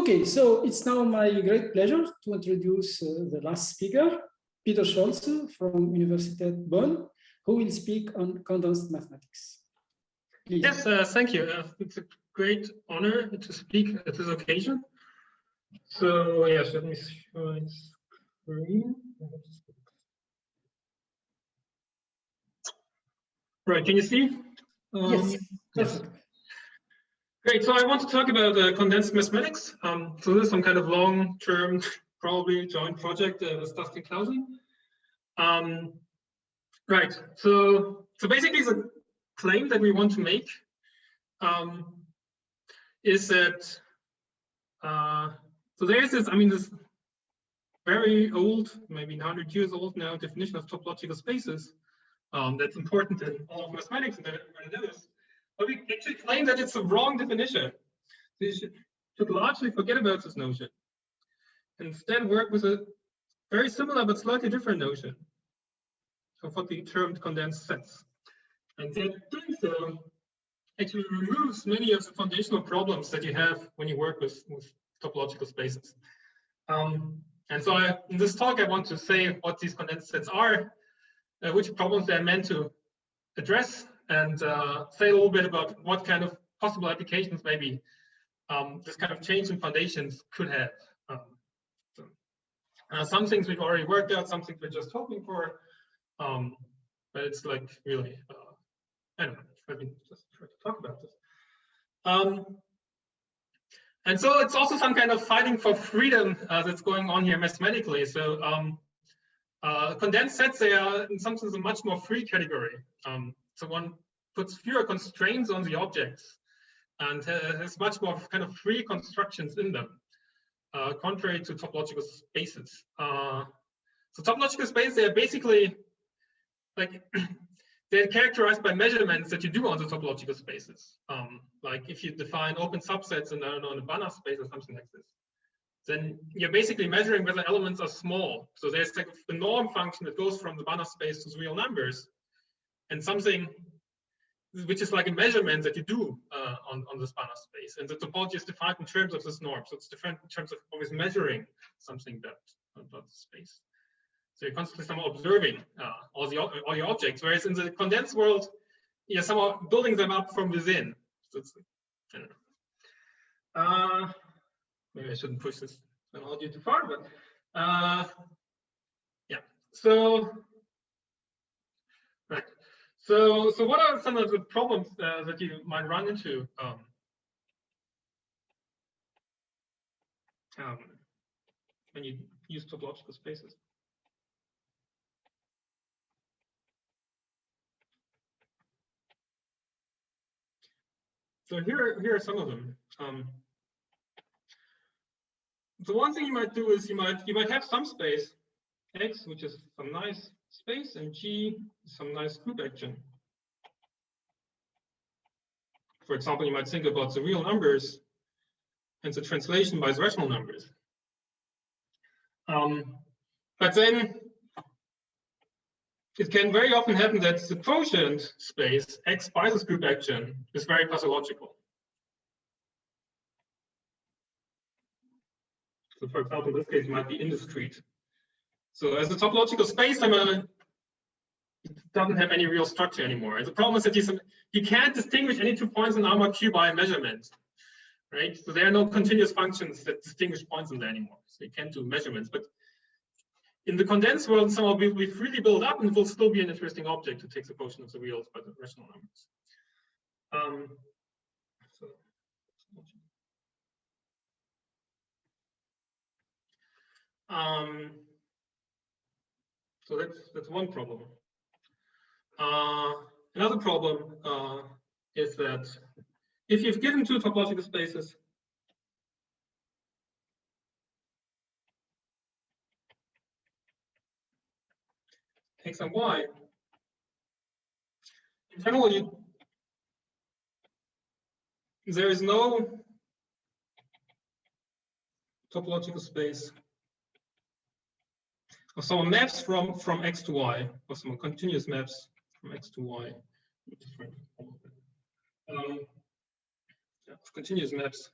Okay, so it's now my great pleasure to introduce the last speaker, Peter Scholze from Universität Bonn, who will speak on condensed mathematics. Please. Yes, thank you. It's a great honor to speak at this occasion. So yes, let me show my screen. Right, can you see? Yes. Yes. Great, so I want to talk about condensed mathematics. So this is some kind of long-term, probably joint project with Dustin Scholze. Right, so basically the claim that we want to make is that, so there's this, this very old, maybe 100 years old now, definition of topological spaces that's important in all of mathematics and that is. But we actually claim that it's a wrong definition. So you should largely forget about this notion. Instead, work with a very similar but slightly different notion of what we termed condensed sets. And then doing so actually removes many of the foundational problems that you have when you work with topological spaces. And so in this talk, I want to say what these condensed sets are, which problems they're meant to address, and say a little bit about what kind of possible applications maybe this kind of change in foundations could have. Some things we've already worked out, some things we're just hoping for, but it's like really, anyway, let me just try to talk about this. And so it's also some kind of fighting for freedom that's going on here mathematically. So condensed sets, they are in some sense a much more free category. So one puts fewer constraints on the objects and has much more kind of free constructions in them, contrary to topological spaces. So topological spaces, they're basically like, they're characterized by measurements that you do on the topological spaces. Like if you define open subsets in, I don't know, in a Banach space or something like this, then you're basically measuring whether elements are small. So there's like a norm function that goes from the Banach space to the real numbers, and something which is like a measurement that you do on this Banach space. And the topology is defined in terms of this norm. So it's different in terms of always measuring something about the space. So you're constantly somehow observing all your objects, whereas in the condensed world, you're somehow building them up from within. So it's, I don't know. Maybe I shouldn't push this analogy too far, but yeah. So right. So what are some of the problems that you might run into when you use topological spaces? So here are some of them. The one thing you might do is you might have some space X, which is some nice space, and G is some nice group action. For example, you might think about the real numbers and the translation by the rational numbers. But then it can very often happen that the quotient space X by this group action is very pathological. So for example, in this case, it might be indiscrete. So as a topological space, it doesn't have any real structure anymore. And the problem is that you can't distinguish any 2 points in armor Q by a measurement, right? So there are no continuous functions that distinguish points in there anymore. So you can't do measurements. But in the condensed world, somehow we freely build up, and it will still be an interesting object to take the quotient of the reals by the rational numbers. So that's one problem. Another problem is that if you've given two topological spaces, X and Y, in general, there is no topological space of some maps from X to Y, or some continuous maps from X to Y. Continuous maps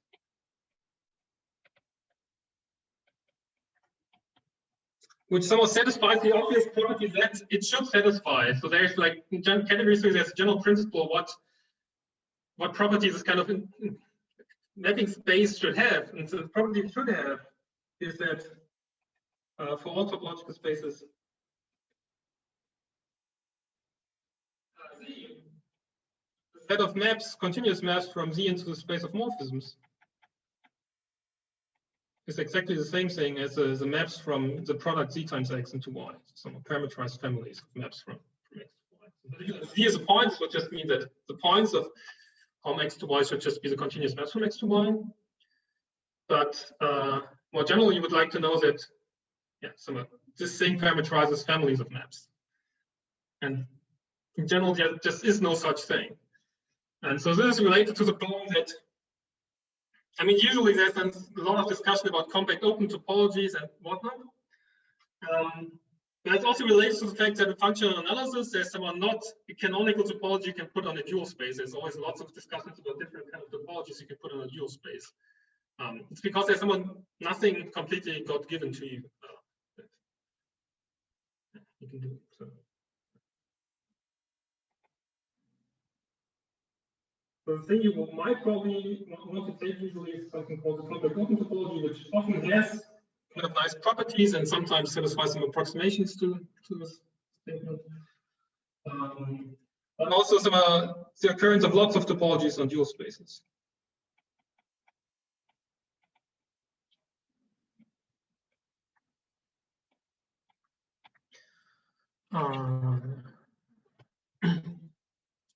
which somehow satisfies the obvious property that it should satisfy. So there's like in category theory, there's a general principle what properties this kind of mapping space should have. And so the property it should have is that for all topological spaces, the set of maps, continuous maps from Z into the space of morphisms, is exactly the same thing as the maps from the product Z times X into Y. Some parameterized families of maps from X to Y. So Z as a point would just mean that the points of X to Y should just be the continuous maps from X to Y. But more generally, you would like to know that this thing parameterizes families of maps. And in general, there just is no such thing. And so this is related to the problem that, I mean, usually there's a lot of discussion about compact open topologies and whatnot. But it also relates to the fact that in functional analysis, there's someone not a canonical topology you can put on a dual space. There's always lots of discussions about different kind of topologies you can put on a dual space. It's because there's nothing completely got given to you that you can do. So the thing you might probably want to take usually is something called the compact open topology, which often has kind of nice properties and sometimes satisfies some approximations to this statement. And also the occurrence of lots of topologies on dual spaces.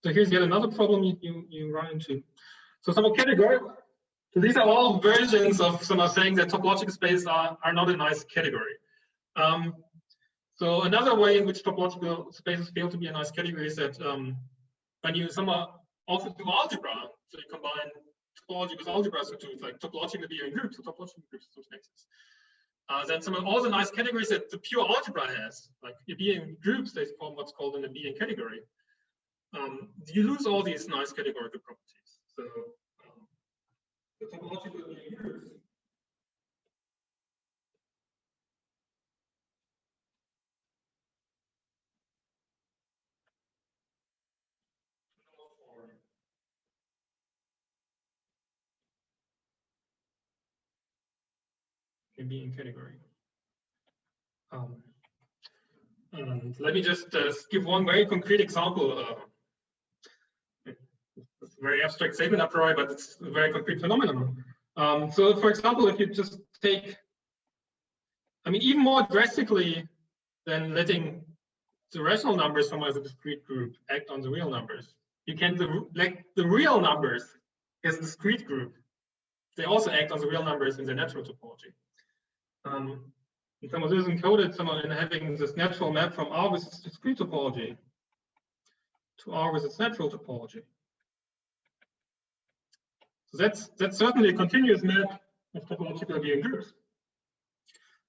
So here's yet another problem you run into. So some category. So these are all versions of saying that topological spaces are not a nice category. So another way in which topological spaces fail to be a nice category is that when you also do algebra, so you combine topology with algebra, so it's like topologically being groups, so topological groups, so then all the nice categories that the pure algebra has, like you be in groups, they form what's called an abelian category. You lose all these nice categorical properties. So the topological being groups can be in category. And let me just give one very concrete example. It's a very abstract statement a priori, but it's a very concrete phenomenon. So for example, if you just take, even more drastically than letting the rational numbers from as a discrete group act on the real numbers, you can, the real numbers as a discrete group, they also act on the real numbers in the natural topology. And some of this is encoded in having this natural map from R with its discrete topology to R with its natural topology. So that's certainly a continuous map of topological abelian groups.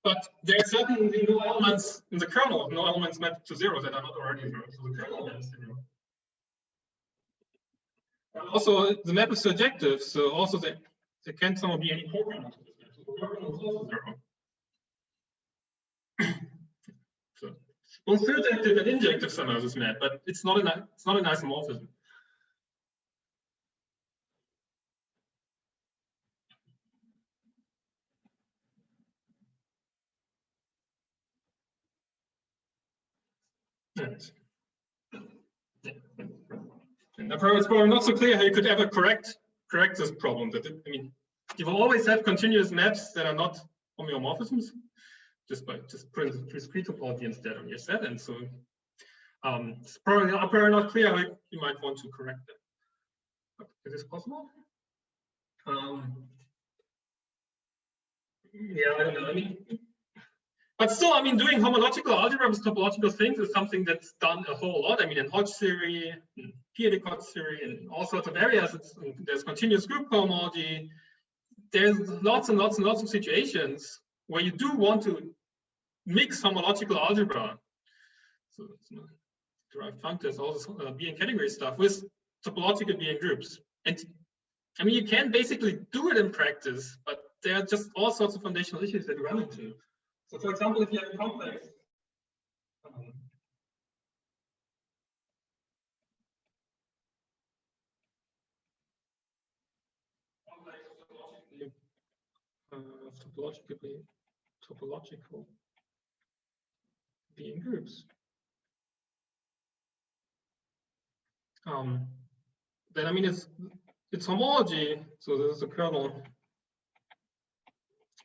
But there are certainly no elements in the kernel, no elements mapped to zero that are not already zero. So the kernel maps zero. And also the map is surjective, so also there can't somehow be any co-kernel to this map. So the kernel is also zero. So both surjective and injective somehow this map, but it's not an isomorphism. Yes. And it's probably not so clear how you could ever correct this problem. That you will always have continuous maps that are not homeomorphisms, just putting the discrete topology instead on your set, and so it's probably not clear how you might want to correct that. But is this possible? Yeah, I don't know. But still, doing homological algebra with topological things is something that's done a whole lot. In Hodge theory, in Pierre-Descartes theory, in all sorts of areas, there's continuous group cohomology. There's lots and lots and lots of situations where you do want to mix homological algebra, so derived functors, all this Abelian category stuff, with topological Abelian groups. And you can basically do it in practice, but there are just all sorts of foundational issues that you run into. So for example, if you have a complex, topological being groups, then I mean it's homology. So this is the kernel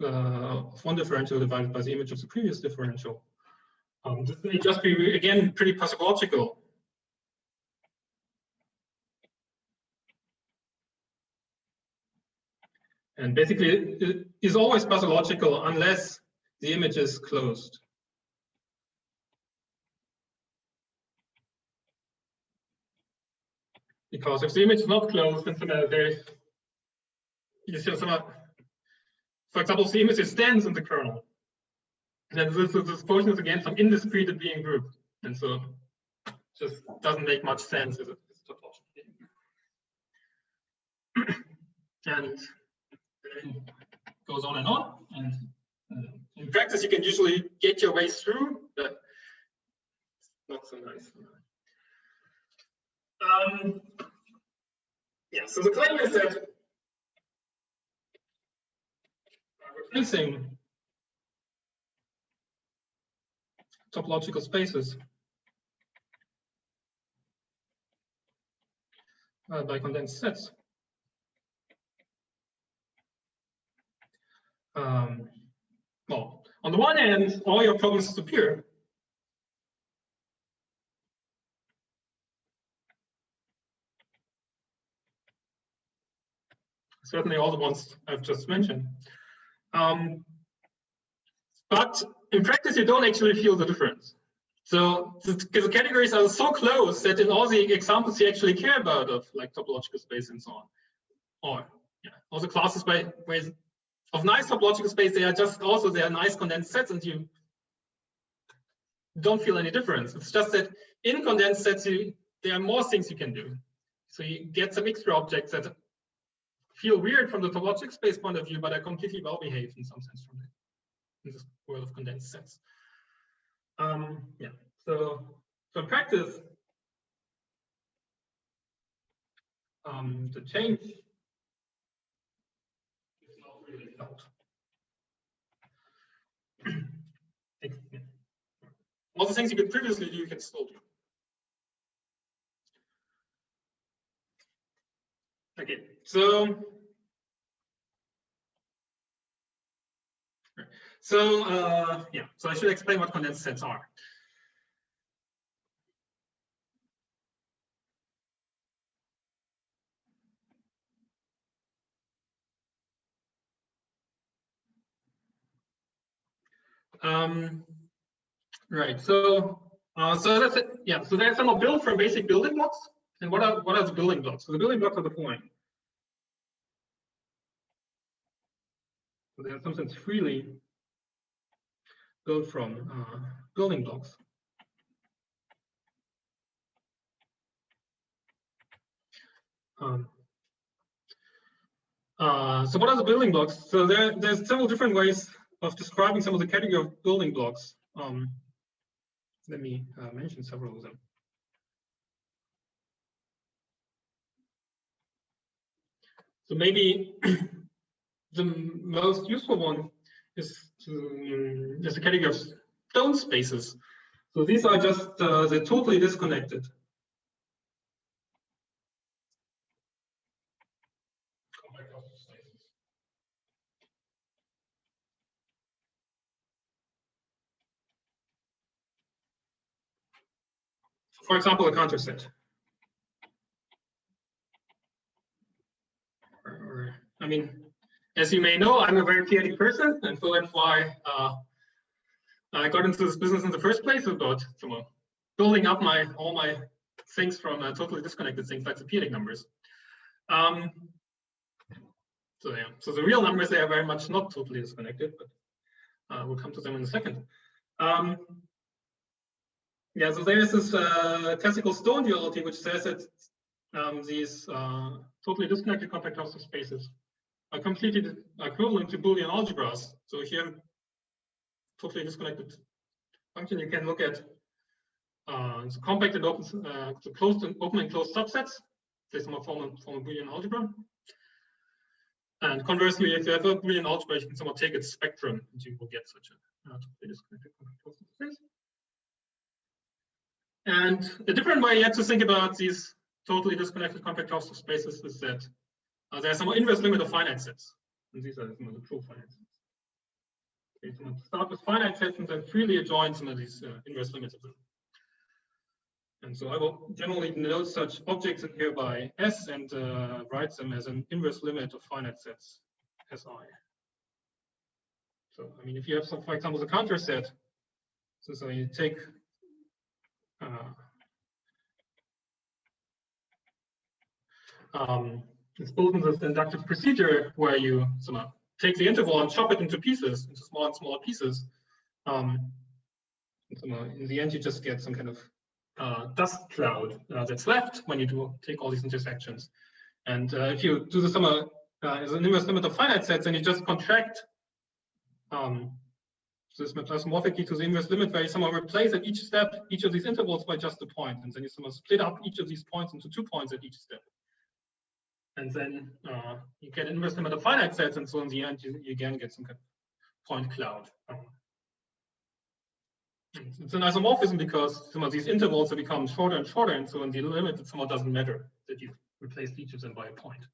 of one differential divided by the image of the previous differential. This may just be again pretty topological. And basically, it is always pathological unless the image is closed. Because if the image is not closed, then there is just for example, if the image extends in the kernel, then this portion is again some indiscrete being group, and so it just doesn't make much sense as a topology. And it goes on, and in practice you can usually get your way through, but it's not so nice. Yeah, so the claim is that replacing topological spaces by condensed sets. Well, on the one hand, all your problems disappear. Certainly all the ones I've just mentioned. But in practice, you don't actually feel the difference. So the categories are so close that in all the examples you actually care about of like topological space and so on, or yeah, all the classes by ways of nice topological space, they are nice condensed sets, and you don't feel any difference. It's just that in condensed sets, there are more things you can do. So you get some extra objects that feel weird from the topological space point of view, but are completely well behaved in some sense in this world of condensed sets. Yeah. So in practice, the change is not really felt. All the things you could previously do, you can still do. Okay, so yeah, so I should explain what condensed sets are. Right. So that's it. Yeah. So there's some built from basic building blocks. And what are the building blocks? So the building blocks are the following. So they're sometimes freely built from building blocks. So what are the building blocks? So there's several different ways of describing some of the category of building blocks. Let me mention several of them. So maybe the most useful one is the category of stone spaces. So these are just they're totally disconnected. For example, a counter set. I mean, as you may know, I'm a very chaotic person, and so that's why I got into this business in the first place about building up all my things from totally disconnected things like the chaotic numbers. So yeah, so the real numbers, they are very much not totally disconnected, but we'll come to them in a second. Yeah, so there is this classical stone duality, which says that these totally disconnected compact cluster spaces are completely equivalent to Boolean algebras. So here, totally disconnected function, you can look at the compact and open, the closed and open and closed subsets. Say some form a Boolean algebra. And conversely, if you have a Boolean algebra, you can somehow take its spectrum, and you will get such a totally disconnected closed space. And a different way you have to think about these totally disconnected compact cluster spaces is that there's some inverse limit of finite sets, and these are some of the true finite sets. Okay, so we'll start with finite sets and then freely adjoin some of these inverse limits of them. And so I will generally denote such objects in here by S and write them as an inverse limit of finite sets Si. So I mean, if you have some, for example, the counter set, so you take it's built in this inductive procedure where you somehow take the interval and chop it into pieces, into small and smaller pieces. In the end, you just get some kind of dust cloud that's left when you take all these intersections. And if you do the summer as an inverse limit of finite sets, then you just contract this isomorphically to the inverse limit, where you somehow replace at each step each of these intervals by just a point, and then you somehow split up each of these points into 2 points at each step. And then you get inverse limit of finite sets, and so in the end, you again get some kind of point cloud. It's an isomorphism because some of these intervals have become shorter and shorter, and so in the limit, it somehow doesn't matter that you've replaced each of them by a point.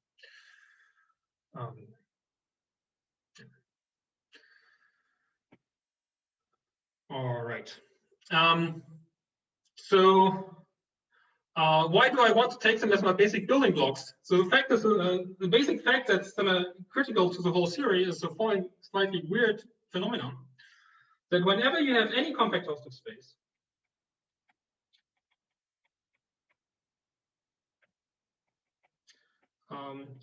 All right. Why do I want to take them as my basic building blocks? So the fact is, the basic fact that's critical to the whole theory is the following slightly weird phenomenon: that whenever you have any compact cluster space,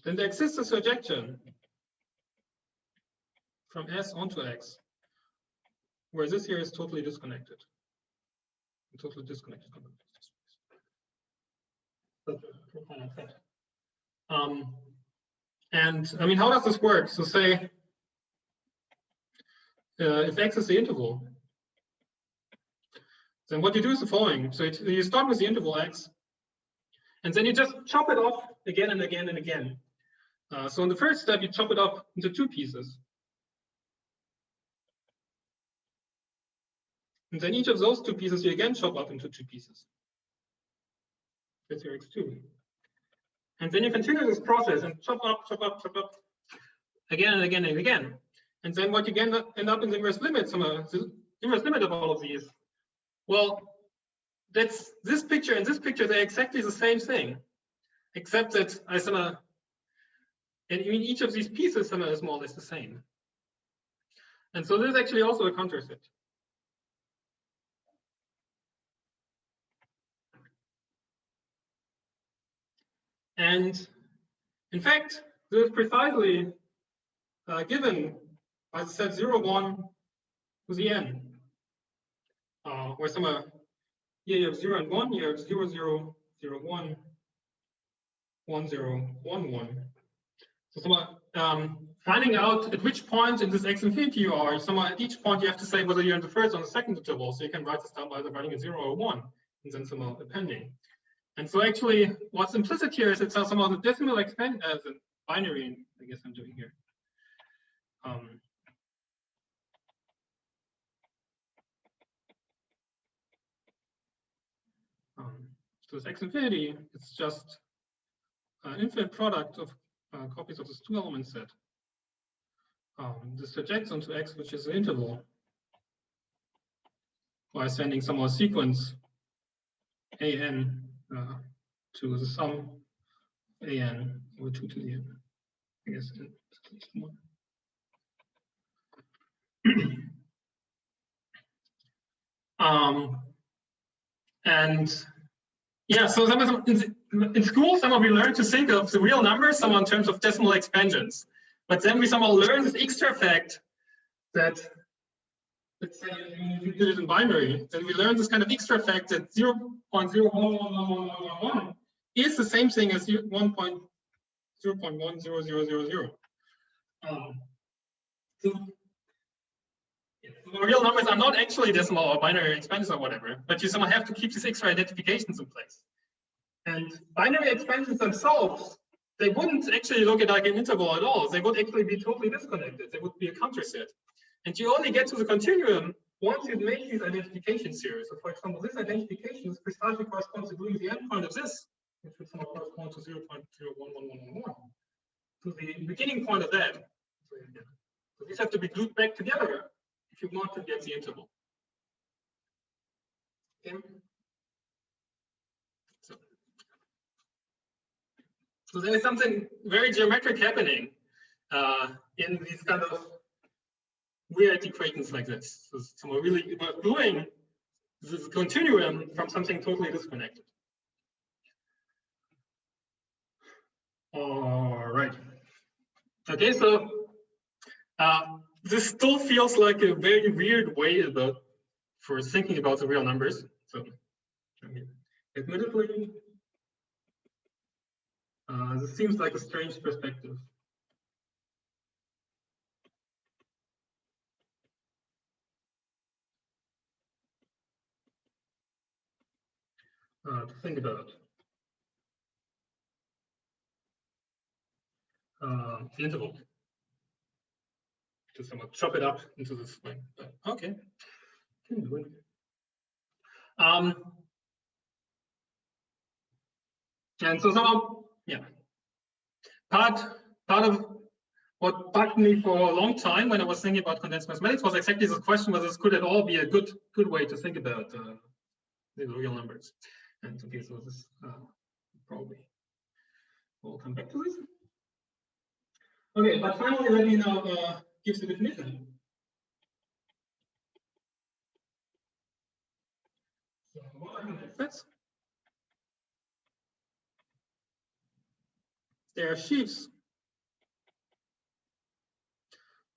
then there exists a surjection from S onto X, where this here is totally disconnected. Totally disconnected compact cluster space. And I mean, how does this work? So say, if X is the interval, then what you do is the following. So you start with the interval X, and then you just chop it off again and again and again. So in the first step, you chop it up into 2 pieces. And then each of those 2 pieces, you again chop up into 2 pieces. That's your X2. And then you continue this process and chop up, again and again and again. And then what you end up in the inverse limit, the inverse limit of all of these. Well, that's this picture and this picture, they're exactly the same thing, except that and I mean, each of these pieces is more or less the same. And so this is actually also a counter set. And in fact, this is precisely given by the set 0, 1 to the n, where here you have 0 and 1, you have 0, 0, 0, 1, 1, 0, 1, 1. So finding out at which point in this X infinity you are, at each point you have to say whether you're in the first or the second interval. So you can write this down by either writing a 0 or 1, and then somehow appending. And so actually, what's implicit here is it's somehow the decimal expand as a binary, I guess I'm doing here. So this X infinity, it's just an infinite product of copies of this 2-element set. This surjects onto X, which is the interval, by sending somehow a sequence an to the sum an over 2 to the n. I guess at least 1. And yeah, so in school, we learn to think of the real numbers in terms of decimal expansions. But then we somehow learn this extra fact that, let's say, if you did it in binary, then we learn this kind of extra fact that 0.0111111 is the same thing as 0.10000. So real numbers are not actually decimal or binary expansions or whatever, but you somehow have to keep these extra identifications in place. And binary expansions themselves, they wouldn't actually look at like an interval at all. They would actually be totally disconnected. They would be a counter set. And you only get to the continuum once you make these identifications here. So for example, this identification precisely corresponds to doing the endpoint of this, which would somehow correspond to 0.011111, to the beginning point of that. So these have to be glued back together if you want to get the interval. Okay. So there is something very geometric happening in these kind of weird equations like this. So we're really gluing this continuum from something totally disconnected. All right. Okay, so this still feels like a very weird way for thinking about the real numbers. So, I mean, admittedly, this seems like a strange perspective. To think about. The interval. To somewhat chop it up into this way. But okay. Can do it. And so somehow, yeah. Part of what bugged me for a long time when I was thinking about condensed mathematics was exactly this question whether this could at all be a good way to think about the real numbers. And okay, so this probably we'll come back to this. Okay, but finally, let me now give the definition. So what are condensed sets? They are sheaves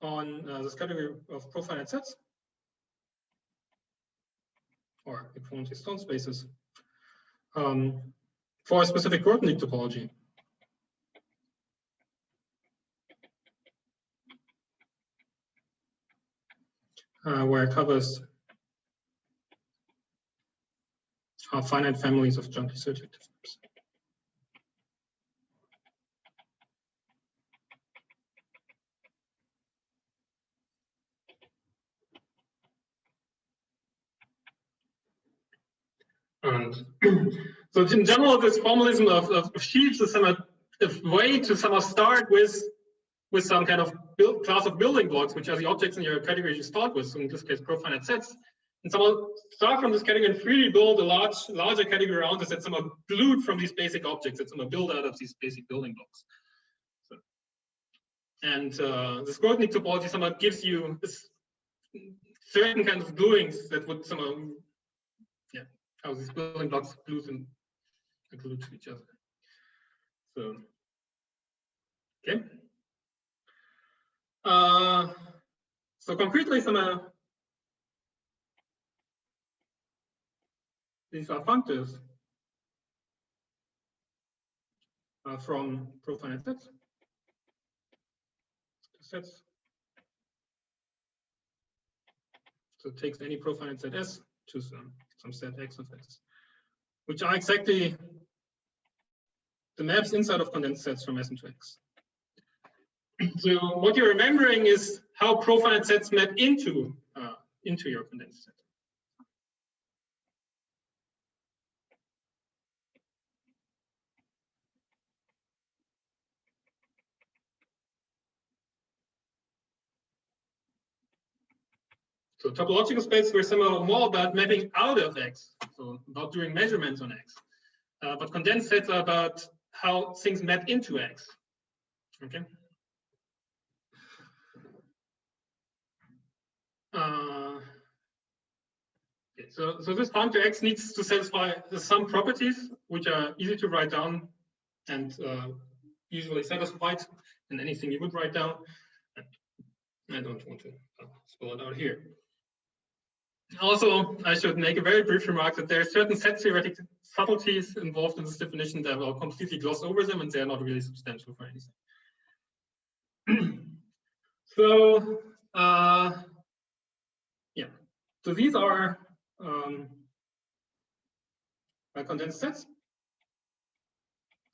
on this category of profinite sets, or if you want to stone spaces, for a specific Grothendieck topology. Where it covers finite families of jointly surjective numbers. And so in general, this formalism of sheaves is a way to somehow start with some kind of class of building blocks, which are the objects in your category you start with, so in this case, profinite sets. And somehow start from this category and freely build a larger category around this that's somehow glued from these basic objects, that somehow build out of these basic building blocks. So, and this Grothendieck topology somehow gives you this certain kind of gluings that would somehow, yeah, how these building blocks glue to each other. So, okay. So concretely, these are functors from profinite sets. So it takes any profinite set S to some set X of S, which are exactly the maps inside of condensed sets from S into X. So what you're remembering is how profinite sets map into your condensed set. So topological space were somehow more about mapping out of X, so about doing measurements on X. But condensed sets are about how things map into X. Okay. Okay, so this functor X needs to satisfy some properties which are easy to write down and usually satisfied in anything you would write down. I don't want to spell it out here. Also, I should make a very brief remark that there are certain set theoretic subtleties involved in this definition that will completely gloss over them, and they are not really substantial for anything. So, So these are condensed sets.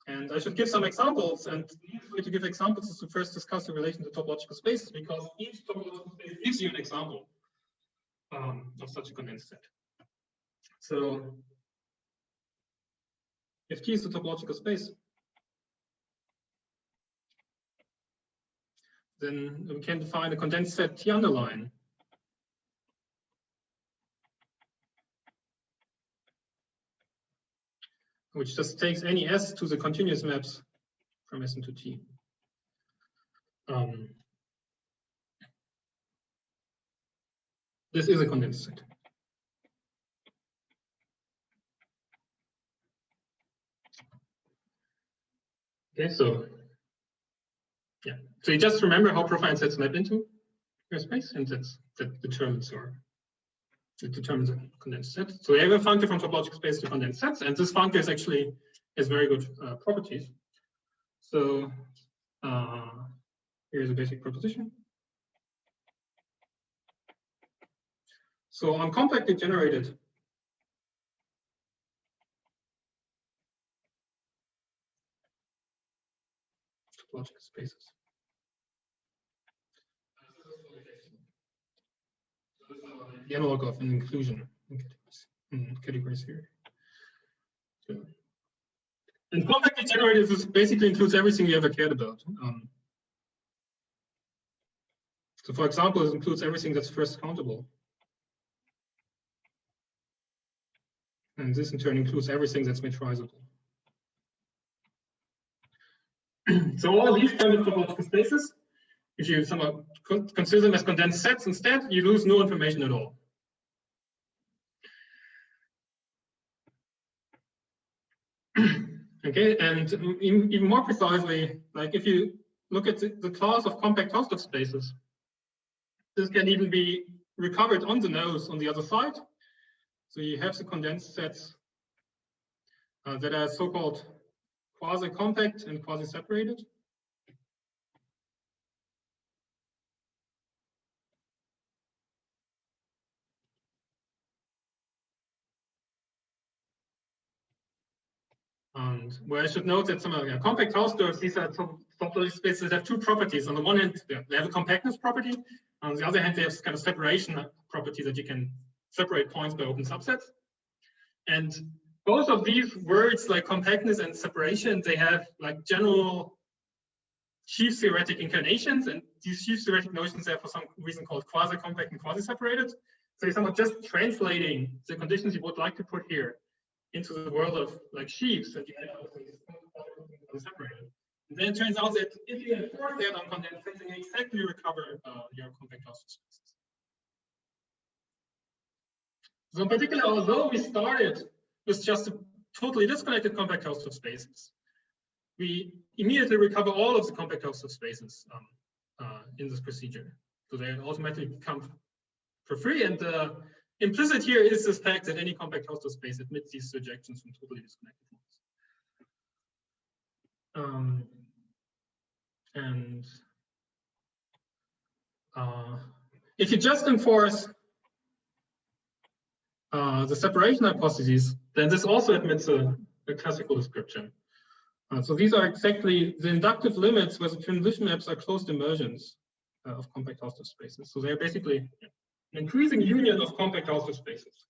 And I should give some examples. And the easiest way to give examples is to first discuss the relation to topological spaces, because each topological space gives you an example of such a condensed set. So if T is a topological space, then we can define a condensed set T underline. Which just takes any S to the continuous maps from S into T. This is a condensed set. Okay, so yeah, so you just remember how profile sets map into your space, and that determines a condensed set. So we have a functor from topological space to condensed sets, and this functor has very good properties. So here's a basic proposition. So on compactly generated topological spaces, the analog of an inclusion in categories here. So, and compactly generated this basically includes everything you ever cared about. So for example, it includes everything that's first countable. And this in turn includes everything that's metrizable. So all these kind of topological spaces, if you somehow consider them as condensed sets instead, you lose no information at all. Okay, and even more precisely, like if you look at the class of compact Hausdorff spaces, this can even be recovered on the nose on the other side. So you have the condensed sets that are so-called quasi-compact and quasi-separated. And where I should note that some compact Hausdorffs, these are topological spaces that have two properties. On the one hand, they have a compactness property. On the other hand, they have kind of separation property that you can separate points by open subsets. And both of these words, like compactness and separation, they have like general sheaf theoretic incarnations, and these sheaf theoretic notions are for some reason called quasi-compact and quasi-separated. So you're somewhat just translating the conditions you would like to put here into the world of like sheaves that you end up with separated. And then it turns out that if you enforce that on condensed sets, you exactly recover your compact Hausdorff spaces. So in particular, although we started with just a totally disconnected compact Hausdorff spaces, we immediately recover all of the compact Hausdorff spaces in this procedure. So they automatically come for free, and implicit here is this fact that any compact Hausdorff space admits these surjections from totally disconnected ones. If you just enforce the separation hypotheses, then this also admits a classical description. So these are exactly the inductive limits where the transition maps are closed immersions of compact Hausdorff spaces. So they're basically an increasing union of compact Hausdorff spaces.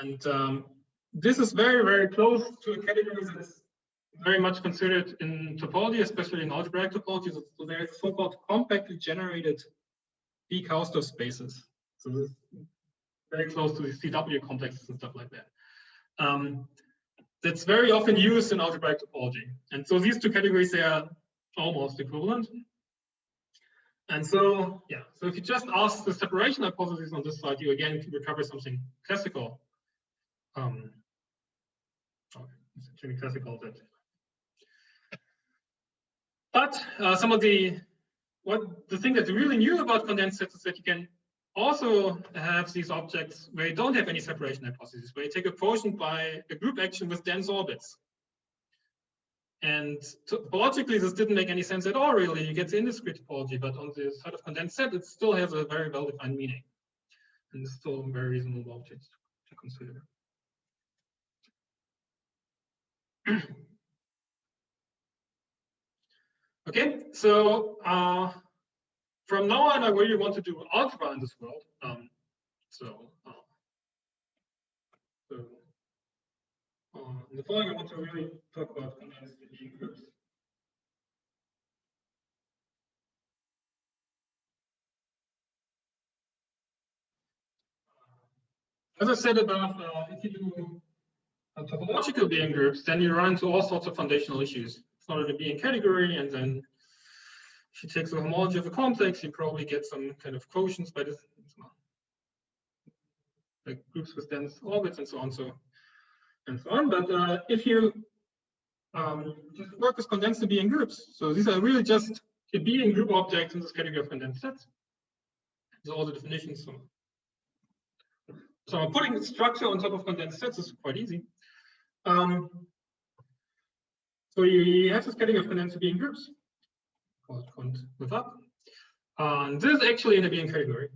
And this is very, very close to a category that is very much considered in topology, especially in algebraic topology. So there is so-called compactly generated weak Hausdorff spaces. So this is very close to the CW complexes and stuff like that. That's very often used in algebraic topology. And so these two categories, they are almost equivalent. And so, yeah, so if you just ask the separation hypothesis on this side, you again recover something classical. It's actually classical that. But some of the thing that's really new about condensed sets is that you can also have these objects where you don't have any separation hypothesis, where you take a quotient by a group action with dense orbits. And topologically, this didn't make any sense at all, really. You get the indiscrete topology, but on the side of condensed set, it still has a very well-defined meaning. And it's still very reasonable objects to consider. Okay, so from now on, I really want to do algebra in this world. In the following, I want to really talk about condensed Lie groups. As I said above, if you do topological Lie groups, then you run into all sorts of foundational issues. It's not a Lie category, and then if you take the homology of a complex, you probably get some kind of quotients by this, like groups with dense orbits and so on. But if you just work with condensed Lie groups, so these are really just a Lie group objects in this category of condensed sets. These are all the definitions. So putting the structure on top of condensed sets is quite easy. So you have this category of condensed Lie groups called cond with up. And this is actually in a Lie category.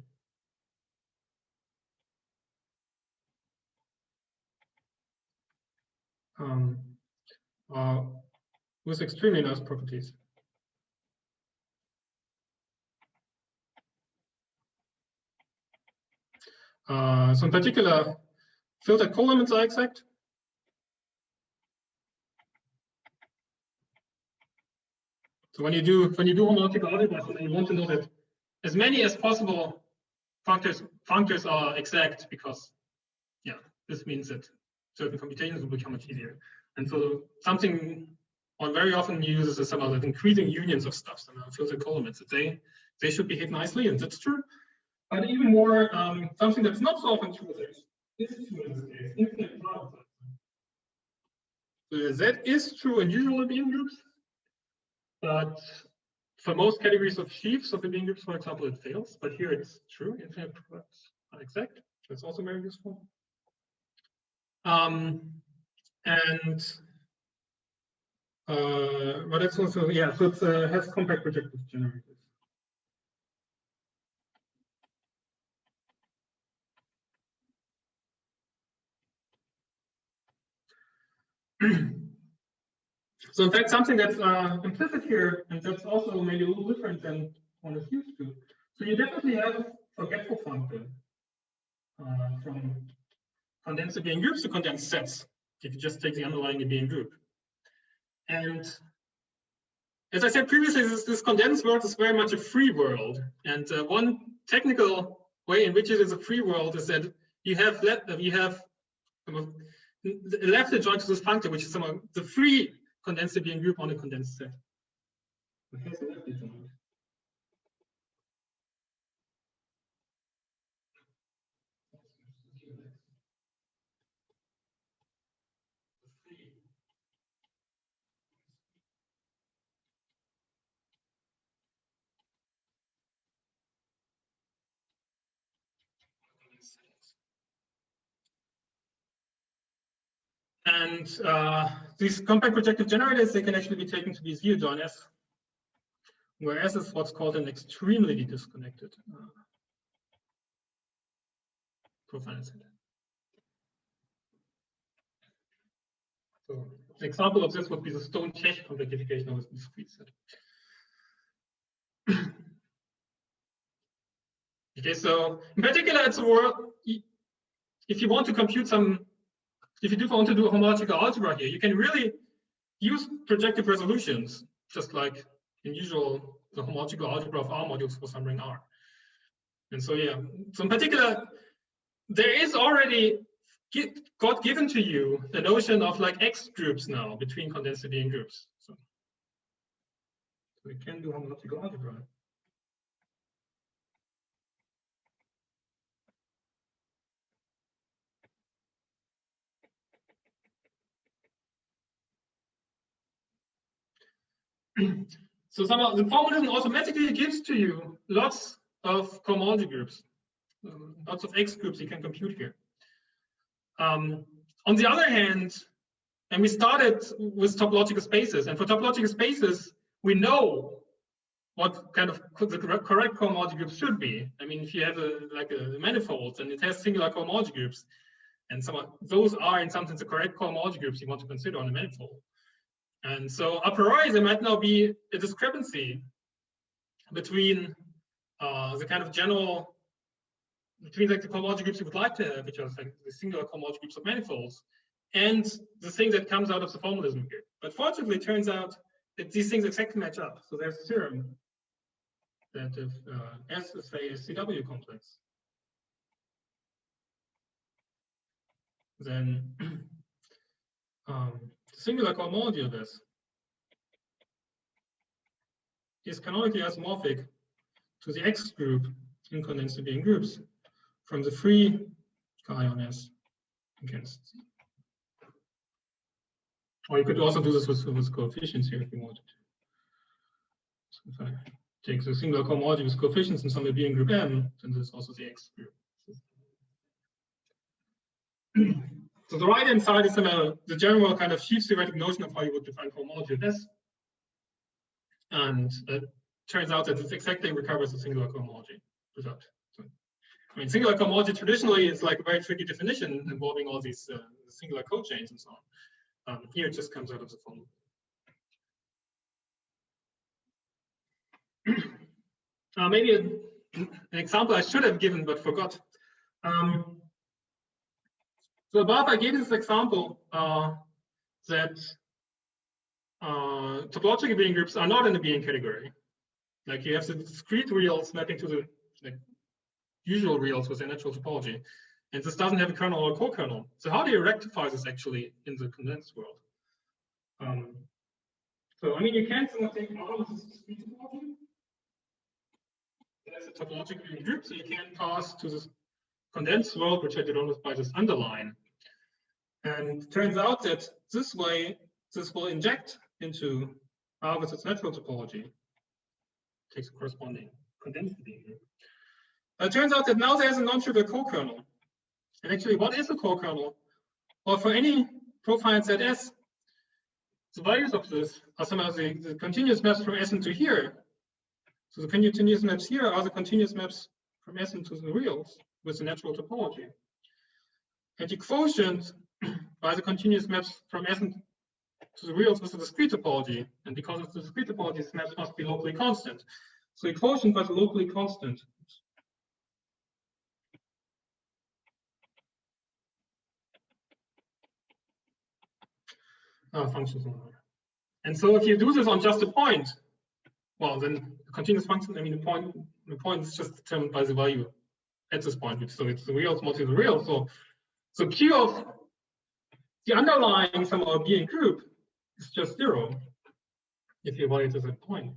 With extremely nice properties. So in particular, filtered colimits are exact. So when you do homological algebra, you want to know that as many as possible functors are exact, because this means that certain computations will become much easier. And so something one very often uses is somehow that increasing unions of stuff, somehow filtered colimits, that they should behave nicely, and that's true. But even more, something that's not so often true is true in this case, infinite products. So that is true in usual Lie groups, but for most categories of sheaves of Lie groups, for example, it fails. But here it's true, infinite products are exact. That's also very useful. But it's also, so it has compact projective generators. So in fact, something that's implicit here, and that's also maybe a little different than one is used to. So you definitely have a forgetful function from condensed Lie groups to condensed sets, if you just take the underlying Lie group. And as I said previously, this condensed world is very much a free world. And one technical way in which it is a free world is that you have left adjoint to this functor, which is somehow the free condensed Lie group on a condensed set. It has a left adjoint. And these compact projective generators, they can actually be taken to be Z-adjoint S, where S is what's called an extremely disconnected profile set. So an example of this would be the Stone-Čech compactification of a discrete set. Okay, so in particular, it's a world, if you want to compute some, if you do want to do a homological algebra here, you can really use projective resolutions, just like in usual, the homological algebra of R modules for some ring R. And so, so in particular, there is already got given to you the notion of like X groups now between condensed Lie groups. So we can do homological algebra. So somehow the formalism automatically gives to you lots of cohomology groups, lots of X groups you can compute here. On the other hand, And we started with topological spaces. And for topological spaces, we know what kind of the correct cohomology groups should be. I mean, if you have a manifold and it has singular cohomology groups, and those are in some sense the correct cohomology groups you want to consider on a manifold. And so a priori, there might now be a discrepancy between the kind of general, between like the cohomology groups you would like to have, which are like the singular cohomology groups of manifolds, and the thing that comes out of the formalism here. But fortunately, it turns out that these things exactly match up. So there's a theorem that if S is say a CW complex, then the singular cohomology of S is canonically isomorphic to the X group in condensed being groups from the free chi on S against C. Or you could also do this with coefficients here if you wanted to. So if I take the singular cohomology with coefficients in some Abelian group M, then this is also the X group. So the right-hand side is the general kind of sheaf theoretic notion of how you would define cohomology of S. And it turns out that it exactly recovers the singular cohomology result. So, I mean, singular cohomology traditionally is like a very tricky definition involving all these singular cochains and so on. Here it just comes out of the formula. Maybe an example I should have given but forgot. So above I gave this example that topological Abelian groups are not in the Abelian category. Like you have the discrete reals mapping to the usual reals with their natural topology. And this doesn't have a kernel or a co-kernel. So how do you rectify this actually in the condensed world? So I mean, you can take out of this discrete topology. There's a topological Abelian group, so you can pass to this condensed world, which I did almost by this underline. And it turns out that this way, this will inject into R with its natural topology. Takes a corresponding condensed Abelian group. It turns out that now there's a non-trivial co-kernel. And actually, what is a co-kernel? Well, for any profile set S, the values of this are somehow the continuous maps from S into here. So the continuous maps here are the continuous maps from S into the reals with the natural topology. And the quotient by the continuous maps from S to the reals with the discrete topology. And because of the discrete topology, these maps must be locally constant. So the quotient by the locally constant functions on order. And so if you do this on just a point, well, then the continuous function, I mean, the point is just determined by the value at this point. So it's the reals multiplied the reals. So Q of the underlying somehow Abelian group is just 0 if you evaluate this at point.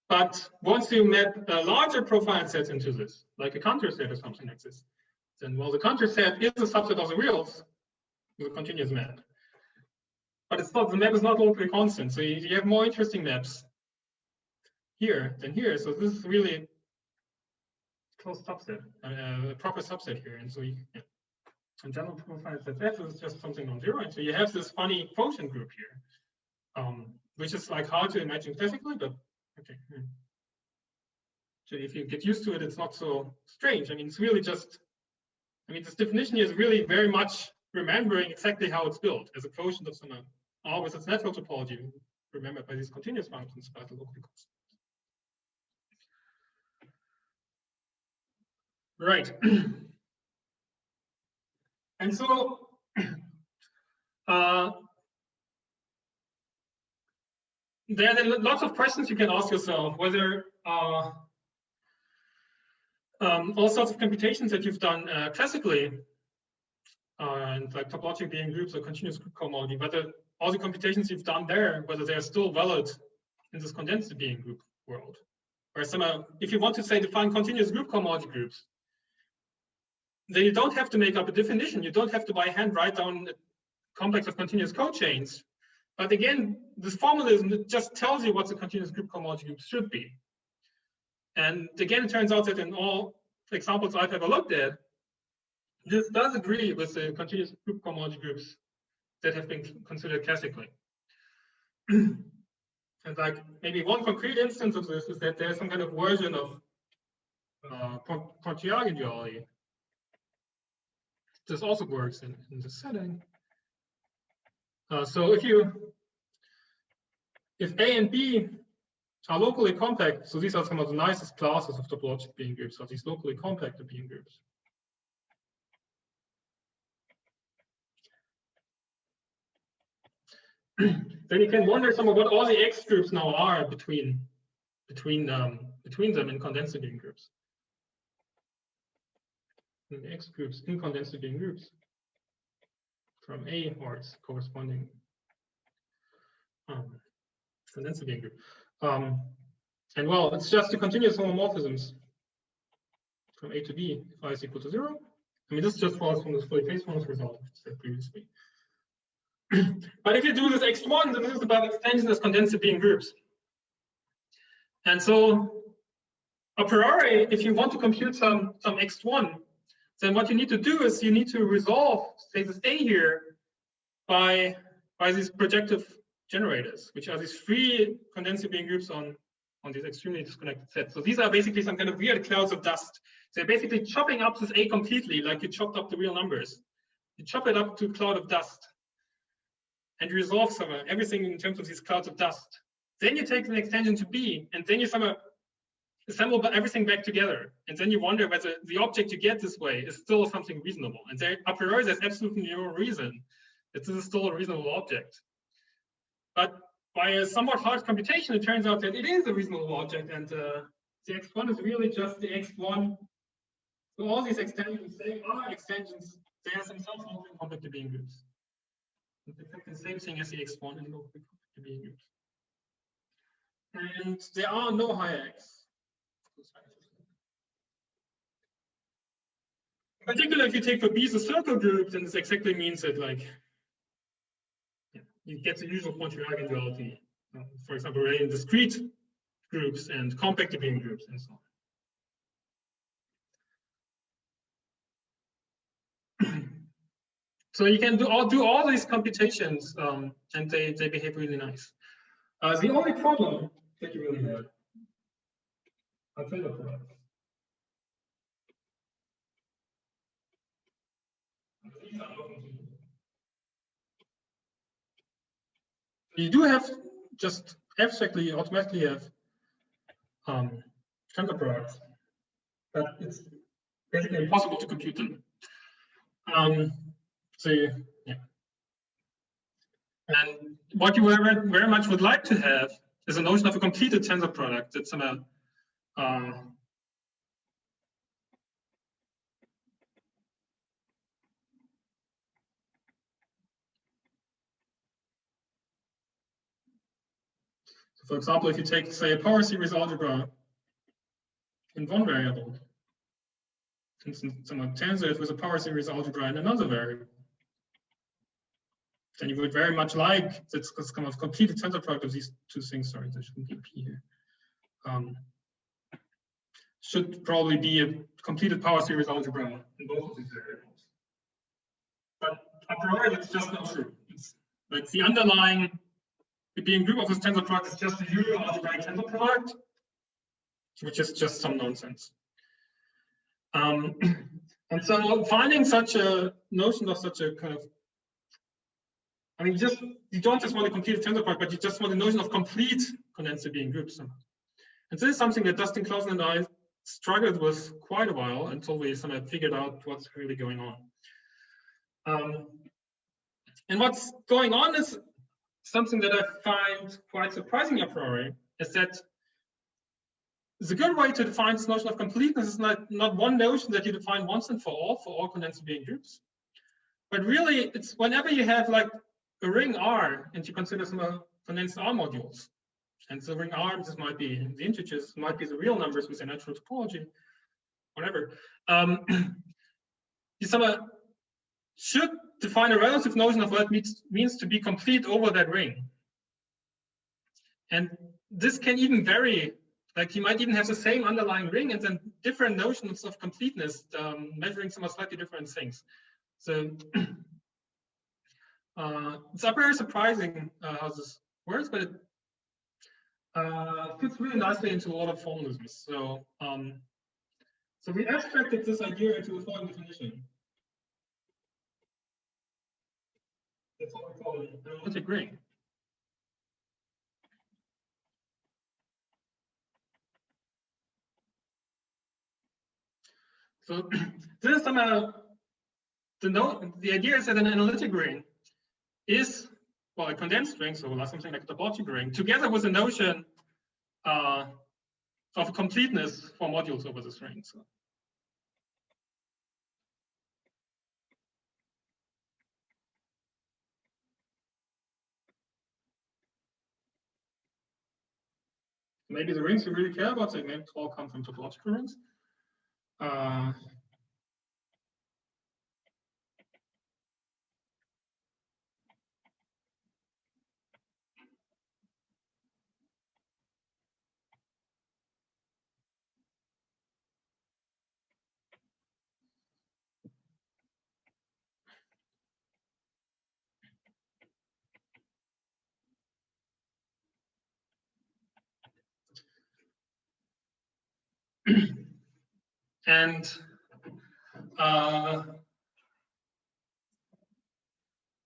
But once you map a larger profile set into this, like a Cantor set or something like this, then well, the Cantor set is a subset of the reals with a continuous map. But it's not, the map is not locally constant. So you have more interesting maps here than here. So this is really a close subset, a proper subset here. And so you, in general profile set F is just something non-zero. And so you have this funny quotient group here, which is like hard to imagine classically, but okay. So if you get used to it, it's not so strange. I mean, it's really just, I mean, this definition here is really very much remembering exactly how it's built as a quotient of some R with its natural topology, remembered by these continuous functions by the locally constant. Right. And so there are lots of questions you can ask yourself, whether all sorts of computations that you've done classically, and like topological Abelian groups or continuous group cohomology, whether all the computations you've done there, whether they're still valid in this condensed Abelian group world. Or somehow, if you want to say define continuous group cohomology groups, then you don't have to make up a definition. You don't have to by hand write down a complex of continuous cochains. But again, this formalism just tells you what the continuous group cohomology groups should be. And again, it turns out that in all examples I've ever looked at, This does agree with the continuous group cohomology groups that have been considered classically. And like maybe one concrete instance of this is that there's some kind of version of Pontryagin duality. This also works in this setting. So if A and B are locally compact, so these are some of the nicest classes of topological being groups, are these locally compact being groups. Then you can wonder some of what all the X groups now are between them in condensed being groups. And the X groups in condensed being groups from A or its corresponding condensed being group. And well, it's just the continuous homomorphisms from A to B if I is equal to 0. I mean, this just follows from this fully phase forms result I said previously. But if you do this X1, then this is about extension as condensed being groups. And so a priori, if you want to compute some X1, then what you need to do is you need to resolve, say, this A here by these projective generators, which are these free condensed being groups on these extremely disconnected sets. So these are basically some kind of weird clouds of dust. They're basically chopping up this A completely, like you chopped up the real numbers. You chop it up to a cloud of dust. And you resolve somewhere everything in terms of these clouds of dust. Then you take an extension to B, and then you somehow assemble everything back together. And then you wonder whether the object you get this way is still something reasonable. And there, a priori, there's absolutely no reason that this is still a reasonable object. But by a somewhat hard computation, it turns out that it is a reasonable object, and the X1 is really just the X1. So all these extensions, they are extensions. They are themselves only compact being groups. It's the same thing as the X1 in local compact being groups. And there are no higher X. In particular, if you take for B the circle group, then this exactly means that, like, you get the usual Pontryagin duality. For example, in discrete groups and compact being groups and so on. So you can do all these computations, and they behave really nice. The only problem that you really have, I'll tell you what. You do have just abstractly, automatically have tensor products, but it's basically impossible to compute them. So yeah, and what you very much would like to have is a notion of a completed tensor product that's somehow so for example, if you take, say, a power series algebra in one variable, for instance, some tensor it with a power series algebra in another variable, then you would very much like this kind of completed tensor product of these two things. Sorry, there shouldn't be a P here. Should probably be a completed power series algebra in both of these variables. But a priori, it's just not true. It's like the underlying being group of this tensor product is just a usual algebraic tensor product, which is just some nonsense. And so finding such a notion of such a kind of, I mean, you don't just want a complete tensor product, but you just want a notion of complete condensed being groups. And this is something that Dustin Clausen and I struggled with quite a while until we sort of figured out what's really going on. And what's going on is something that I find quite surprising a priori, is that the good way to define this notion of completeness is not one notion that you define once and for all condensed being groups, but really it's whenever you have like a ring R and you consider some condensed R modules. And the ring R, this might be the integers, might be the real numbers with a natural topology, whatever. You somehow should define a relative notion of what it means to be complete over that ring. And this can even vary like you might even have the same underlying ring and then different notions of completeness, measuring some slightly different things. So it's not very surprising how this works, but it fits really nicely into a lot of formalisms. So so we abstracted this idea into the following definition. That's what we call an analytic ring. So this is the idea is that an analytic ring is, well, a condensed ring, so something like a topological ring, together with a notion of completeness for modules over this ring. So maybe the rings you really care about, they may all come from topological rings. And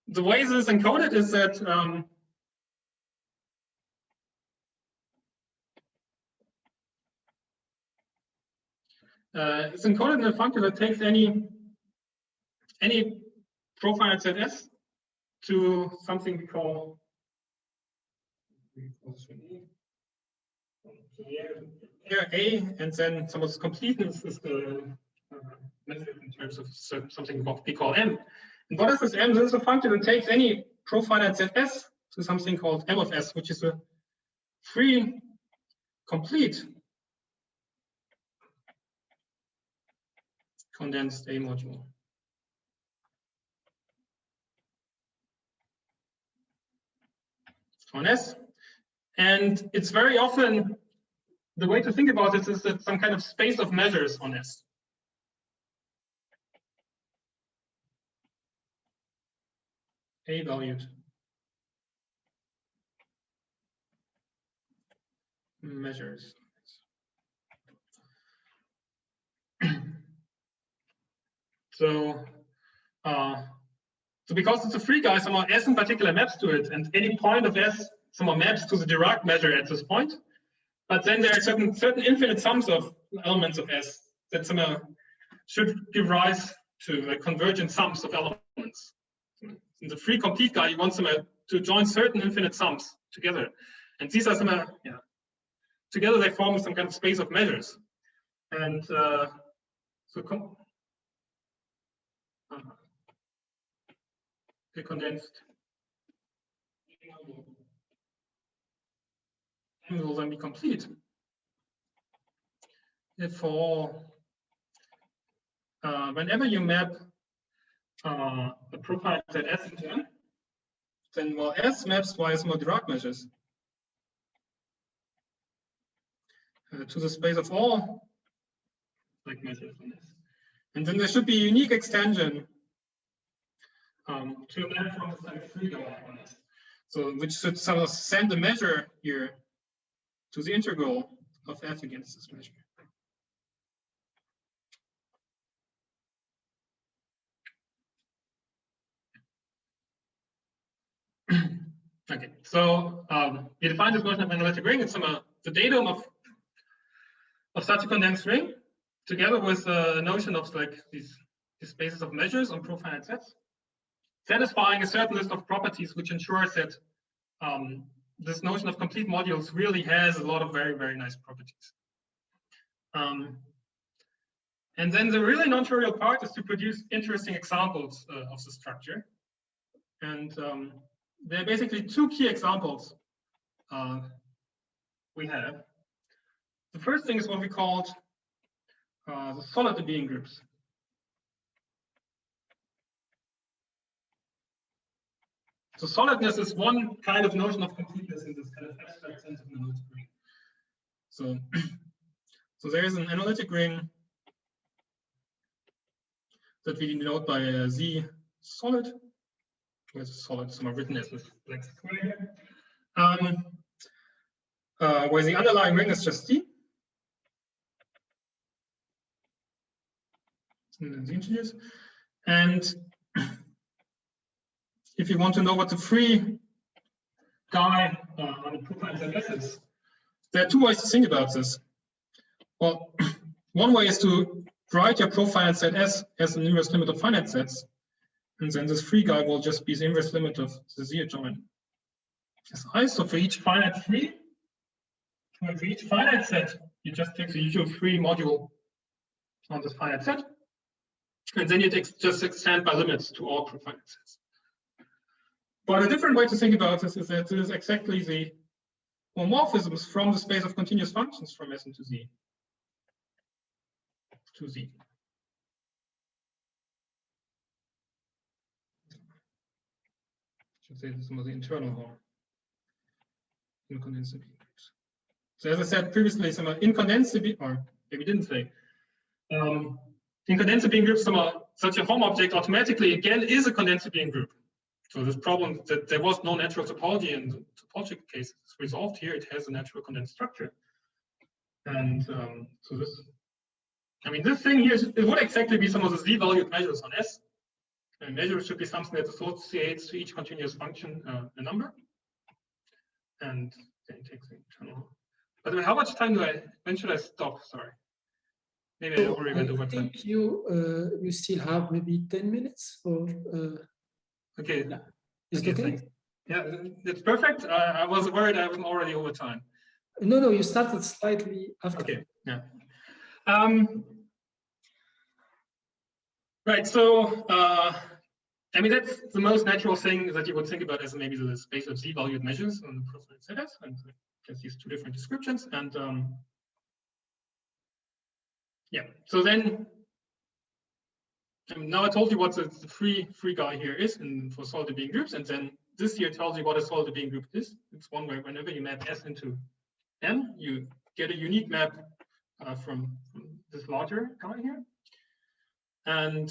the way this is encoded is that it's encoded in a function that takes any profile ZS to something we call A, and then some of the completeness is the method in terms of something we call M. And what is this M? This is a function that takes any profile at ZS to something called M of S, which is a free, complete condensed A module on S. And it's very often, the way to think about this is that some kind of space of measures on S. A valued measures. So because it's a free guy, somehow S in particular maps to it, and any point of S somehow maps to the Dirac measure at this point. But then there are certain infinite sums of elements of S that somehow should give rise to like convergent sums of elements. In the free complete guy, you want somehow to join certain infinite sums together, and these are somehow together they form some kind of space of measures. And so the condensed will then be complete if for whenever you map the profile ZS into M, then while S maps via some Dirac measures to the space of all like measures on S. And then there should be a unique extension to a map from the like free guy on S. So which should sort of send a measure here to the integral of F against this measure. Okay, so we define this notion of analytic ring. It's the datum of such a condensed ring, together with a notion of like these spaces of measures on profile sets, satisfying a certain list of properties which ensures that this notion of complete modules really has a lot of very, very nice properties. And then the really non-trivial part is to produce interesting examples of the structure. And there are basically two key examples we have. The first thing is what we called the solid abelian groups. So solidness is one kind of notion of completeness in this kind of abstract sense of an analytic ring. So, so there is an analytic ring that we denote by a Z solid. Where's solid? Somewhere written as this black square here. Where the underlying ring is just Z. And the integers. And if you want to know what the free guy on the profile ZS is, there are two ways to think about this. Well, one way is to write your profile ZS as an inverse limit of finite sets, and then this free guy will just be the inverse limit of the Z adjoint Si. So for each finite free, for each finite set, you just take the usual free module on this finite set, and then you just extend by limits to all profinite sets. But a different way to think about this is that this is exactly the homomorphisms from the space of continuous functions from S into Z. To Z. I should say this is some of the internal horn in condensed being groups. So as I said previously, some in condensed being, or maybe didn't say, in condensed being groups, such a home object automatically again is a condensed being group. So this problem that there was no natural topology in the topological case is resolved here. It has a natural condensed structure. And so this, I mean, this thing here, it would exactly be some of the Z-valued measures on S. A measure should be something that associates to each continuous function a number. And then it takes the internal. By the way, how much time when should I stop? Sorry. Maybe I already went over time. I think you still have maybe 10 minutes or. Okay. Yeah. Is it okay? Thanks. Yeah, it's perfect. I was worried I was already over time. No, you started slightly after. Okay, yeah. Right, so, I mean, that's the most natural thing that you would think about as maybe the space of Z-valued measures on the profile ZS, and just these two different descriptions. And yeah, so then, now I told you what the free guy here is for solid being groups, and then this here tells you what a solid being group is. It's one where whenever you map S into M, you get a unique map from this larger guy here. And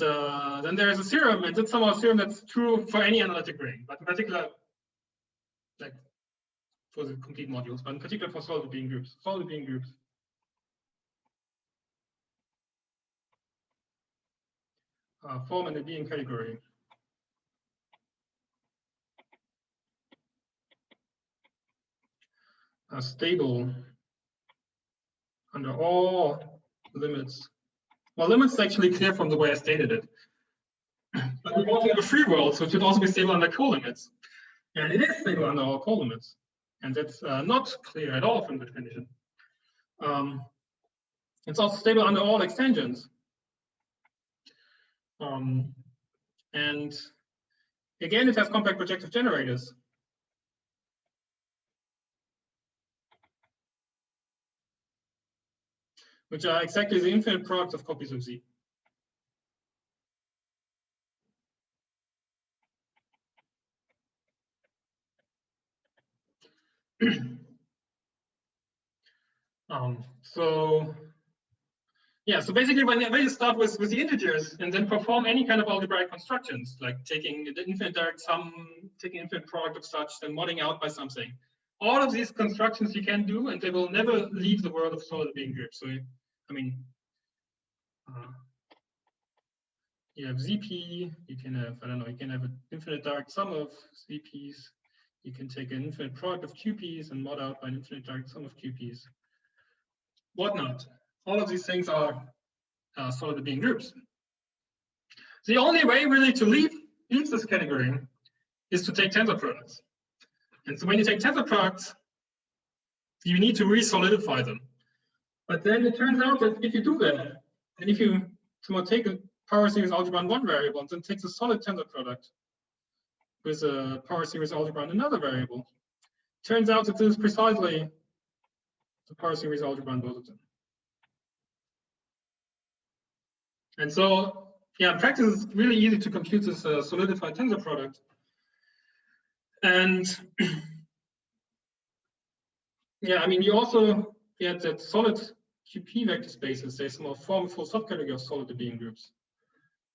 then there is a theorem, and it's somehow a theorem that's true for any analytic ring, but in particular, like for the complete modules, but in particular for solid being groups. Solid being groups form in a being category. Are stable under all limits. Well, limits is actually clear from the way I stated it. But we want to have a free world, so it should also be stable under co-limits. And it is stable under all co-limits. And that's not clear at all from the definition. It's also stable under all extensions. And again, it has compact projective generators. Which are exactly the infinite products of copies of Z. So yeah, so basically when you start with the integers and then perform any kind of algebraic constructions, like taking the infinite direct sum, taking infinite product of such, then modding out by something. All of these constructions you can do, and they will never leave the world of solid being groups. So, I mean, you have ZP, you can have, I don't know, you can have an infinite direct sum of ZPs. You can take an infinite product of QPs and mod out by an infinite direct sum of QPs. Whatnot. All of these things are solid being groups. The only way really to leave this category is to take tensor products. And so when you take tensor products, you need to re-solidify them. But then it turns out that if you do that, and if you take a power series algebra on one variable and then take the solid tensor product with a power series algebra on another variable, it turns out that this is precisely the power series algebra on both of them. And so, yeah, in practice, it's really easy to compute this solidified tensor product. And yeah, I mean, you also yet that solid QP vector spaces, they somehow form a full subcategory of solid abelian groups.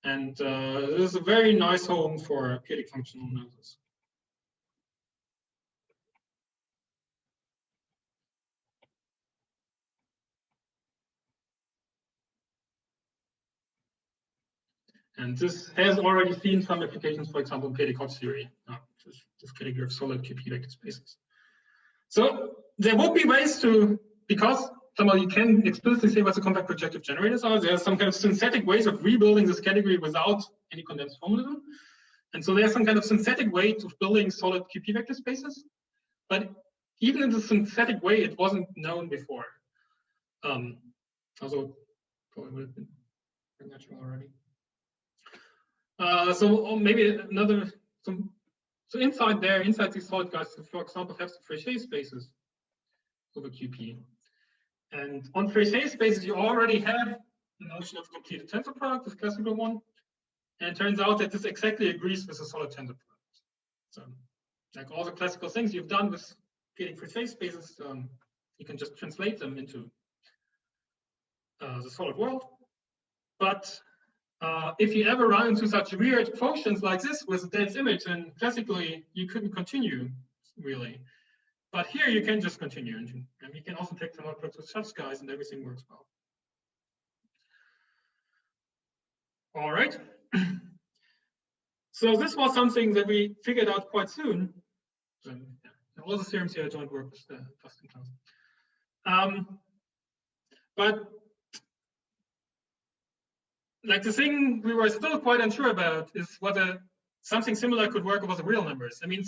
And this is a very nice home for periodic functional analysis. And this has already seen some applications, for example, in periodic Hodge theory, this category of solid QP vector spaces. So there would be ways to, because somehow you can explicitly say what the compact projective generators are, there are some kind of synthetic ways of rebuilding this category without any condensed formalism. And so there's some kind of synthetic way of building solid QP vector spaces. But even in the synthetic way, it wasn't known before. Also, probably would have been natural already. So maybe another, so inside these solid guys, for example, have some Fréchet spaces over QP. And on Fréchet spaces, you already have the notion of completed tensor product, this classical one. And it turns out that this exactly agrees with the solid tensor product. So like all the classical things you've done with creating Fréchet spaces, you can just translate them into the solid world. But if you ever run into such weird functions like this with a dense image, then classically you couldn't continue, really. But here you can just continue, and you can also take some outputs with such guys, and everything works well. All right. So this was something that we figured out quite soon. So, yeah, all the theorems here don't work with the Dustin class. But like the thing we were still quite unsure about is whether something similar could work over the real numbers. I mean,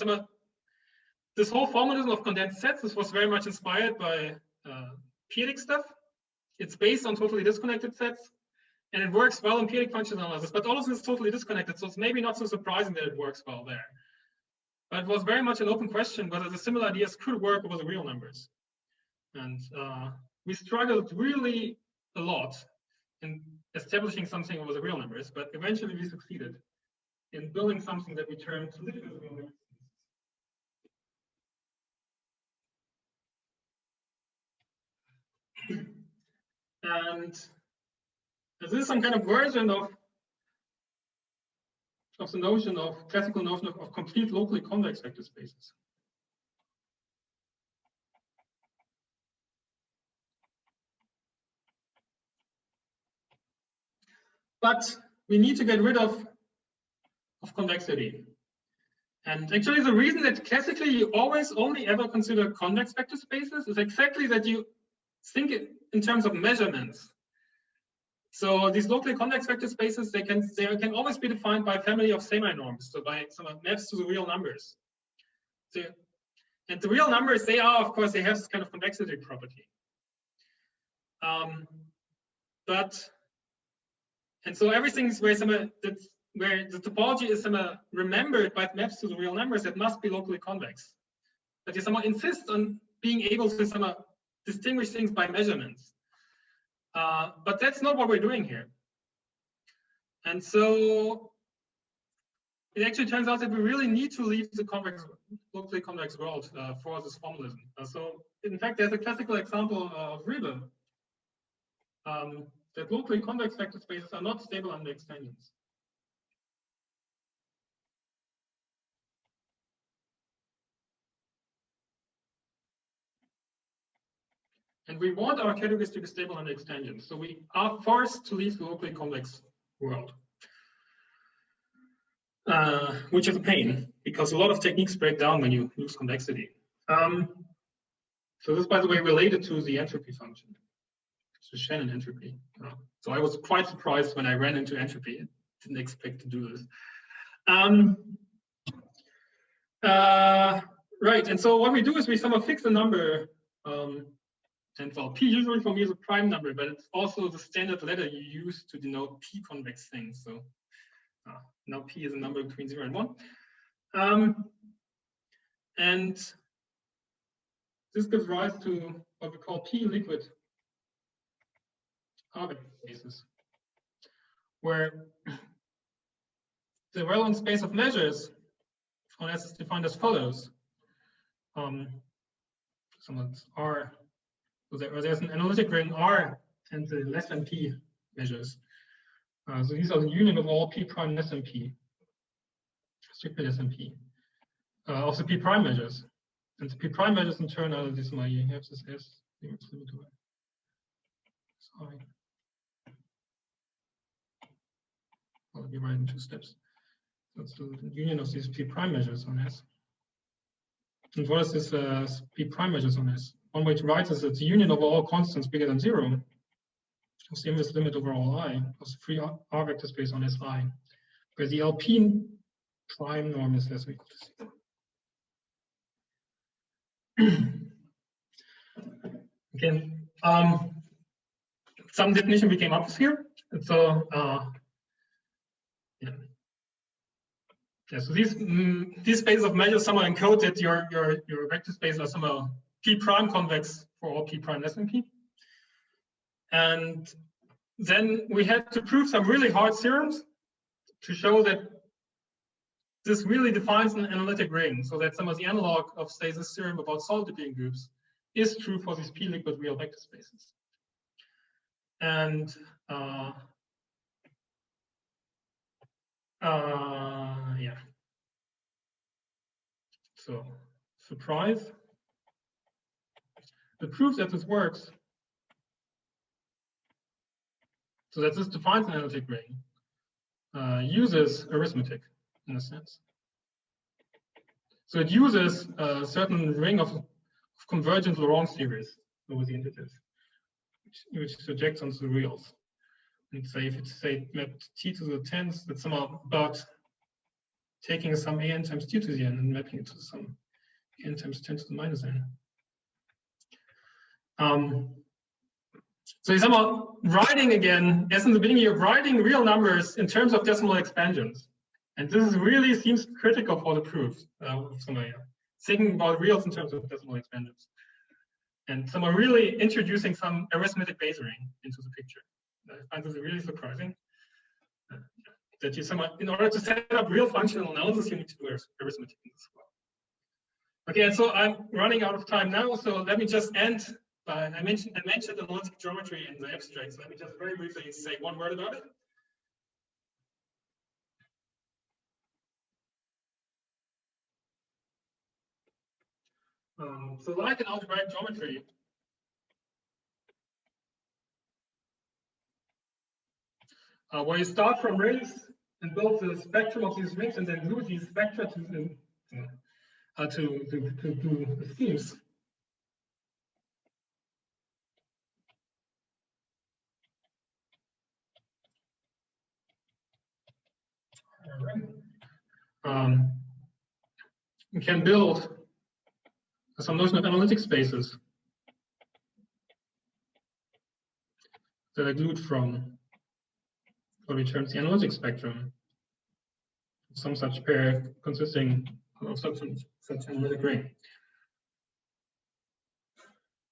this whole formalism of condensed sets, this was very much inspired by periodic stuff. It's based on totally disconnected sets, and it works well in periodic functional analysis, but all of this is totally disconnected, so it's maybe not so surprising that it works well there. But it was very much an open question whether the similar ideas could work over the real numbers. And we struggled really a lot in establishing something over the real numbers, but eventually we succeeded in building something that we termed liquid real numbers. And this is some kind of version of the notion of classical notion of complete locally convex vector spaces. But we need to get rid of convexity. And actually the reason that classically you always only ever consider convex vector spaces is exactly that you think in terms of measurements. So these locally convex vector spaces, they can always be defined by a family of semi-norms, so by some maps to the real numbers. So, and the real numbers, they are, of course, they have this kind of convexity property. And so everything is where the topology is remembered by maps to the real numbers, that must be locally convex. But you somehow insist on being able to distinguish things by measurements. But that's not what we're doing here. And so it actually turns out that we really need to leave the locally convex world for this formalism. So in fact, there's a classical example of Riebe, that locally convex vector spaces are not stable under extensions. And we want our categories to be stable under extensions. So we are forced to leave the locally convex world, which is a pain because a lot of techniques break down when you lose convexity. So this, by the way, related to the entropy function. So Shannon Entropy. So I was quite surprised when I ran into entropy. I didn't expect to do this. Right, and so what we do is we somehow fix a number. And well, P usually for me is a prime number, but it's also the standard letter you use to denote P convex things. So now P is a number between 0 and 1. And this gives rise to what we call P liquid vector spaces, where the relevant space of measures on S is defined as follows. So it's R So there's an analytic ring R and the less than P measures. So these are the union of all P prime less than P, strictly less than P, of the P prime measures. And the P prime measures in turn are this, you have this S, limit over I. I'll be right in 2 steps. That's the union of these P prime measures on S. And what is this P prime measures on S? One way to write this is it's the union of all constants bigger than 0 of the inverse limit over all I of the free R vector space on Si, where the LP prime norm is less or equal to 0. Again, some definition we came up with here. And so, so these spaces of measures somehow encode that your vector space are somehow P prime convex for all P prime less than P. And then we had to prove some really hard theorems to show that this really defines an analytic ring, so that some of the analog of, say, this theorem about solid Euclidean groups is true for these P liquid real vector spaces. And yeah. So, surprise. The proof that this works, so that this defines an analytic ring, uses arithmetic in a sense. So it uses a certain ring of convergent Laurent series over the integers, which projects onto the reals. And say if it's say mapped t to the 10th, that's somehow about taking some an times t to the n and mapping it to some n times 10 to the minus n. So you're somehow writing again, as in the beginning, you're writing real numbers in terms of decimal expansions. And this is really seems critical for the proof of somehow thinking about reals in terms of decimal expansions. And somehow really introducing some arithmetic base ring into the picture. I find this really surprising. That you somehow, in order to set up real functional analysis, you need to do arithmetic in this as well. Okay, and so I'm running out of time now, so let me just end by, I mentioned analytic geometry in the abstract, so let me just very briefly say one word about it. So like in algebraic geometry, where you start from rings and build the spectrum of these rings and then glue these spectra to the schemes. You can build some notion of analytic spaces that are glued from what returns the analytic spectrum, some such pair consisting of such analytic ring.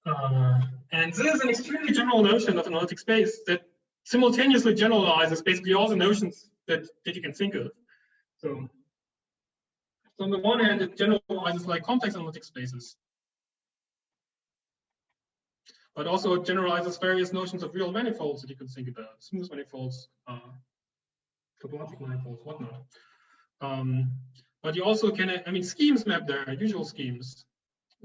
And this is an extremely general notion of analytic space that simultaneously generalizes basically all the notions that you can think of. So on the one hand, it generalizes like complex analytic spaces, but also it generalizes various notions of real manifolds that you can think about, smooth manifolds, topological manifolds, whatnot. But you also can, I mean, schemes map there, usual schemes,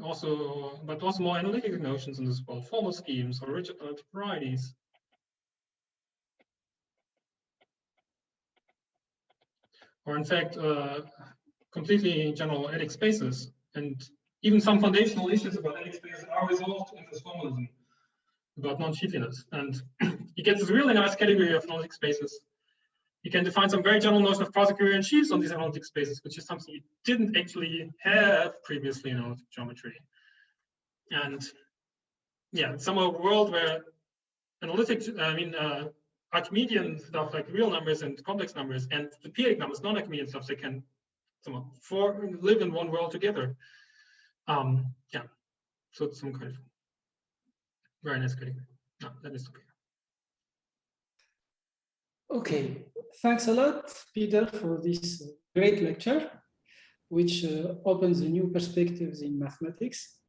also, but also more analytic notions in this world, formal schemes or rigid analytic varieties. Or in fact, completely general Adic spaces. And even some foundational issues about Adic spaces are resolved in this formalism about non-sheafiness. And you get this really nice category of analytic spaces. You can define some very general notion of quasi-coherent sheaves on these analytic spaces, which is something you didn't actually have previously in analytic geometry. And yeah, somehow a world where analytic, Archimedean stuff like real numbers and complex numbers and the periodic numbers, non-Archimedean stuff, they can somehow live in one world together. Yeah, so it's some kind of very nice category. No, that is okay. Okay, thanks a lot, Peter, for this great lecture, which opens new perspectives in mathematics.